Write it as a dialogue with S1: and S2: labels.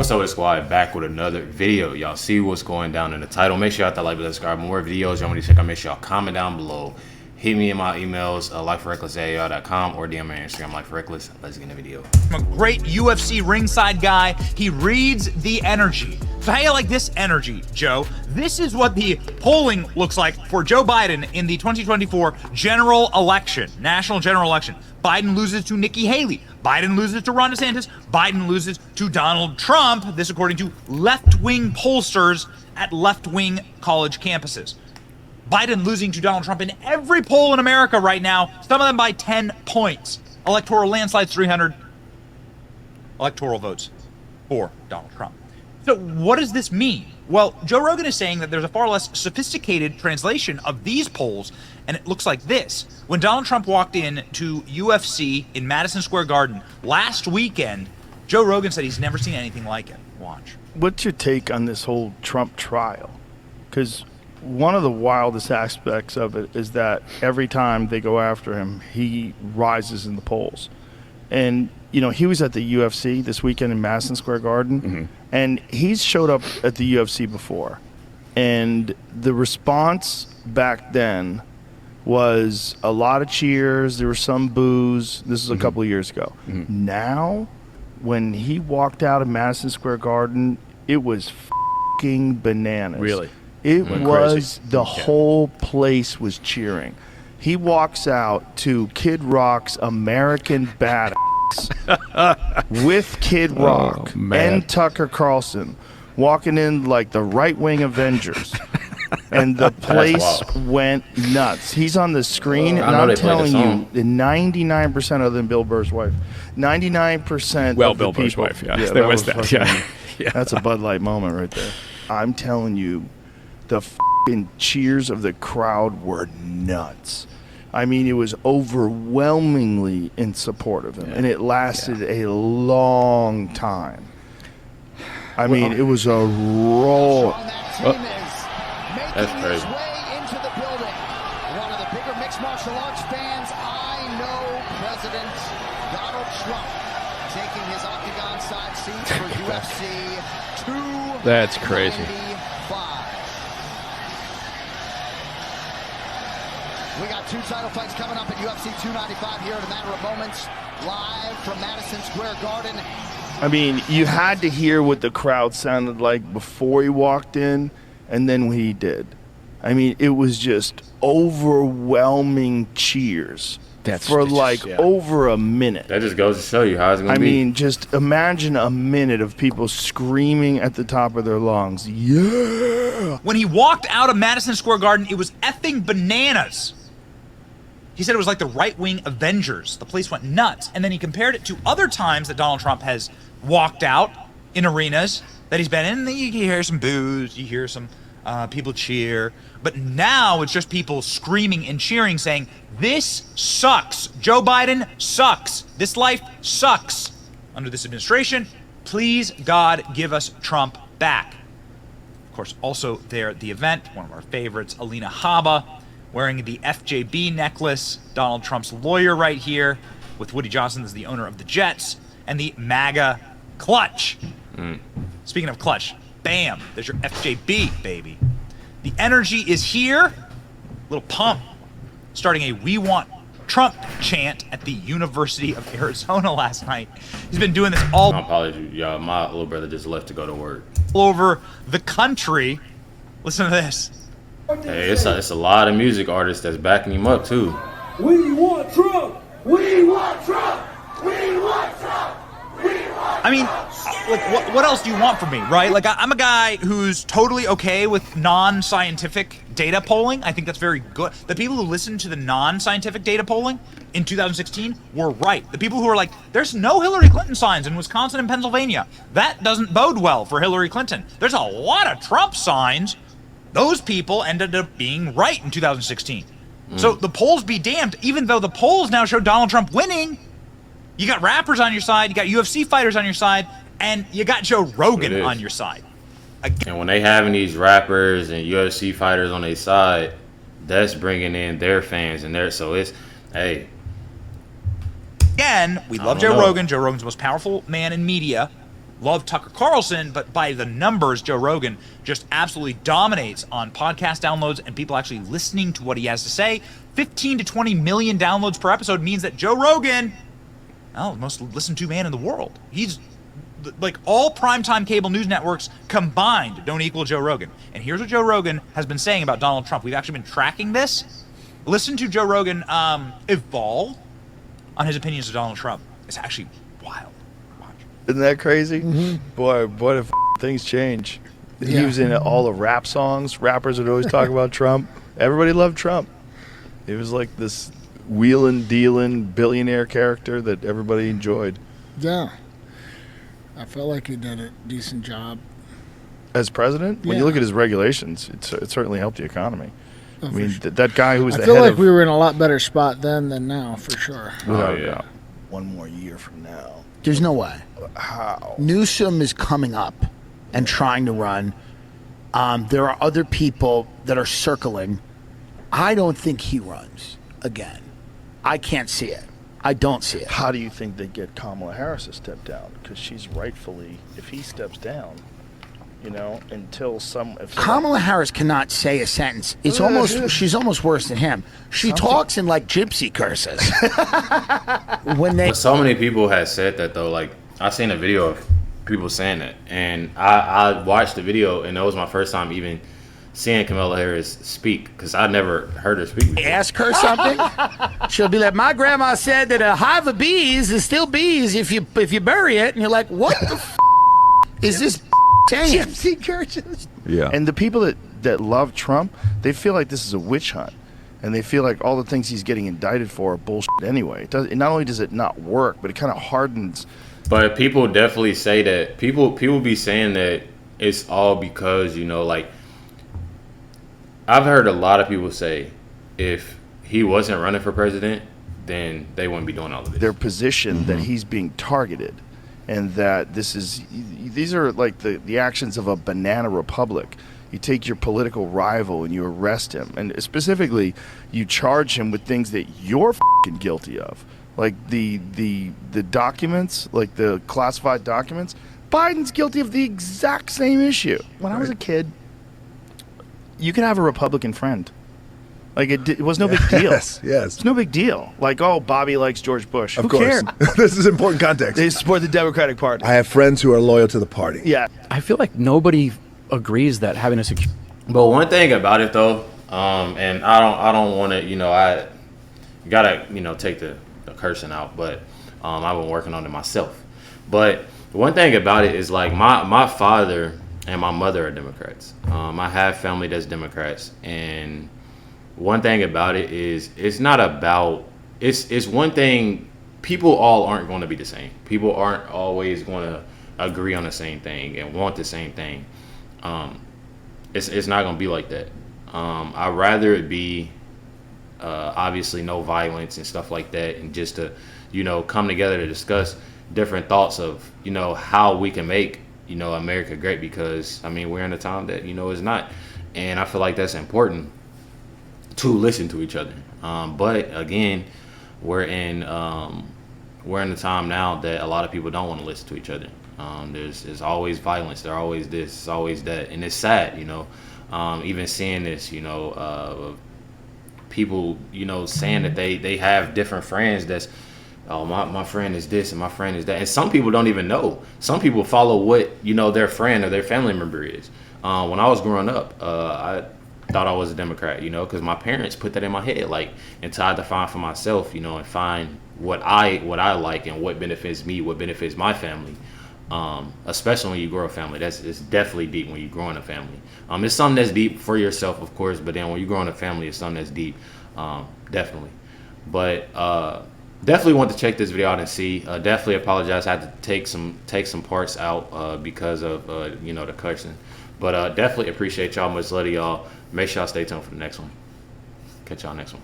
S1: What's up, squad? Back with another video. Y'all see what's going down in the title. Make sure y'all hit that like button, subscribe. More videos y'all want to check out. Make sure y'all comment down below. Hit me in my emails, LifeWithRecklezz@AOL.com, or DM me on Instagram, LifeWithRecklezz. Let's get in the video.
S2: I'm a great UFC ringside guy. He reads the energy. So how you like this energy, Joe? This is what the polling looks like for Joe Biden in the 2024 general election, national general election. Biden loses to Nikki Haley. Biden loses to Ron DeSantis. Biden loses to Donald Trump. This according to left-wing pollsters at left-wing college campuses. Biden losing to Donald Trump in every poll in America right now, some of them by 10 points. Electoral landslides, 300 electoral votes for Donald Trump. So what does this mean? Well, Joe Rogan is saying that there's a far less sophisticated translation of these polls, and it looks like this. When Donald Trump walked in to UFC in Madison Square Garden last weekend, Joe Rogan said he's never seen anything like it. Watch.
S3: What's your take on this whole Trump trial? Because one of the wildest aspects of it is that every time they go after him, he rises in the polls. And, you know, he was at the UFC this weekend in Madison Square Garden, and he's showed up at the UFC before. And the response back then was a lot of cheers. There was some boos. This is a couple of years ago. Now, when he walked out of Madison Square Garden, it was f***ing bananas.
S4: Really?
S3: It was, the whole place was cheering. He walks out to Kid Rock's American Badass with Kid Rock and Tucker Carlson walking in like the right-wing Avengers. And the place went nuts. He's on the screen, and I'm telling you, 99% other than Bill Burr's wife, 99%
S4: well,
S3: of the
S4: Bill Burr's
S3: people,
S4: wife, yeah. There was that,
S3: fucking,
S4: yeah.
S3: That's a Bud Light moment right there. I'm telling you, the f***ing cheers of the crowd were nuts. I mean, it was overwhelmingly in support of him, and it lasted a long time. I mean, it was a roll.
S1: That's crazy.
S5: Into the building. One of the bigger mixed martial arts fans I know, President Donald Trump, taking his octagon side seat for UFC 295.
S4: That's crazy.
S5: We got two title fights coming up at UFC 295 here in a matter of moments, live from Madison Square Garden.
S3: I mean, you had to hear what the crowd sounded like before he walked in, and then when he did. I mean, it was just overwhelming cheers for like over a minute.
S1: That just goes to show you how it's going to be.
S3: I mean, just imagine a minute of people screaming at the top of their lungs, yeah!
S2: When he walked out of Madison Square Garden, it was effing bananas. He said it was like the right-wing Avengers. The place went nuts. And then he compared it to other times that Donald Trump has walked out in arenas that he's been in. You hear some boos, you hear some people cheer. But now it's just people screaming and cheering, saying, this sucks. Joe Biden sucks. This life sucks. Under this administration, please, God, give us Trump back. Of course, also there at the event, one of our favorites, Alina Habba, wearing the FJB necklace, Donald Trump's lawyer right here, with Woody Johnson as the owner of the Jets, and the MAGA clutch. Speaking of clutch, bam, there's your FJB, baby. The energy is here. Little pump. Starting a We Want Trump chant at the University of Arizona last night. He's been doing this all
S1: My apologies, y'all. My little brother just left to go to work.
S2: over the country. Listen to this.
S1: Hey, it's a lot of music artists that's backing him up, too.
S6: We want Trump! We want Trump! We want Trump! We want
S2: I mean, like, what else do you want from me, right? Like, I'm a guy who's totally okay with non-scientific data polling. I think that's very good. The people who listened to the non-scientific data polling in 2016 were right. The people who are like, there's no Hillary Clinton signs in Wisconsin and Pennsylvania. That doesn't bode well for Hillary Clinton. There's a lot of Trump signs. Those people ended up being right in 2016. So the polls be damned. Even though the polls now show Donald Trump winning, you got rappers on your side, you got UFC fighters on your side, and you got Joe Rogan on your side.
S1: And when they having these rappers and UFC fighters on their side, that's bringing in their fans and so it's, hey.
S2: Again, we love Joe Rogan. Joe Rogan's the most powerful man in media. love Tucker Carlson, but by the numbers, Joe Rogan just absolutely dominates on podcast downloads and people actually listening to what he has to say. 15 to 20 million downloads per episode means that Joe Rogan, the most listened to man in the world. He's like all primetime cable news networks combined don't equal Joe Rogan. And here's what Joe Rogan has been saying about Donald Trump. We've actually been tracking this. Listen to Joe Rogan evolve on his opinions of Donald Trump. It's actually wild. Watch.
S3: Isn't that crazy? Boy, what if things change? He was in all the rap songs. Rappers would always talk about Trump. Everybody loved Trump. It was like this wheeling, dealing, billionaire character that everybody enjoyed.
S4: Yeah. I felt like he did a decent job.
S3: As president? When you look at his regulations, it certainly helped the economy.
S4: Oh,
S3: I mean,
S4: sure.
S3: that guy who was the
S4: I feel
S3: head
S4: like
S3: of...
S4: we were in a lot better spot then than now, for sure.
S3: Without a doubt. One more year from now.
S7: There's no way.
S3: How?
S7: Newsom is coming up and trying to run. There are other people that are circling. I don't think he runs again. I can't see it. I don't see it.
S3: How do you think they get Kamala Harris to step down? Because she's rightfully, if he steps down, until
S7: Kamala Harris cannot say a sentence. It's almost, she's almost worse than him. She talks in like gypsy curses.
S1: But so many people have said that though. Like I seen a video of people saying that, and I watched the video, and that was my first time even seeing Kamala Harris speak, because I never heard her speak before.
S7: Ask her something, she'll be like, my grandma said that a hive of bees is still bees if you bury it, and you're like, what the is this saying?
S4: Gypsy curses.
S3: Yeah. And the people that love Trump, they feel like this is a witch hunt, and they feel like all the things he's getting indicted for are bullshit anyway. Not only does it not work, but it kind of hardens.
S1: But people definitely say that. People be saying that it's all because, like, I've heard a lot of people say if he wasn't running for president, then they wouldn't be doing all of this.
S3: Their position that he's being targeted, and that these are like the actions of a banana republic. You take your political rival and you arrest him, and specifically you charge him with things that you're fucking guilty of, like the documents, like the classified documents. Biden's guilty of the exact same issue. When I was a kid, you could have a Republican friend. Like, it was no big deal.
S8: Yes.
S3: It's no big deal. Like, oh, Bobby likes George Bush.
S8: Of
S3: Who
S8: course.
S3: cares?
S8: This is important context.
S3: They support the Democratic Party.
S8: I have friends who are loyal to the party.
S3: Yeah.
S9: I feel like nobody agrees that having a secure.
S1: But one thing about it though, and I don't want to, I gotta, take the cursing out, but I've been working on it myself. But one thing about it is, like, my father and my mother are Democrats. I have family that's Democrats, and one thing about it is it's not about it's one thing. People all aren't going to be the same. People aren't always going to agree on the same thing and want the same thing. It's not going to be like that. I'd rather it be obviously no violence and stuff like that, and just to come together to discuss different thoughts of how we can make America great, because we're in a time that is not, and I feel like that's important to listen to each other. But again, we're in the time now that a lot of people don't want to listen to each other. There's always violence. There's always this, it's always that, and it's sad. Even seeing this, people saying that they have different friends that's, oh, my friend is this and my friend is that. And some people don't even know. Some people follow what, their friend or their family member is. When I was growing up, I thought I was a Democrat, because my parents put that in my head, like, until I had to find for myself, and find what I like and what benefits me, what benefits my family. Especially when you grow a family. It's definitely deep when you grow in a family. It's something that's deep for yourself, of course, but then when you grow in a family, it's something that's deep, definitely. But definitely want to check this video out and see. Definitely apologize. I had to take some parts out because of the cursing. But definitely appreciate y'all. Much love to y'all. Make sure y'all stay tuned for the next one. Catch y'all next one.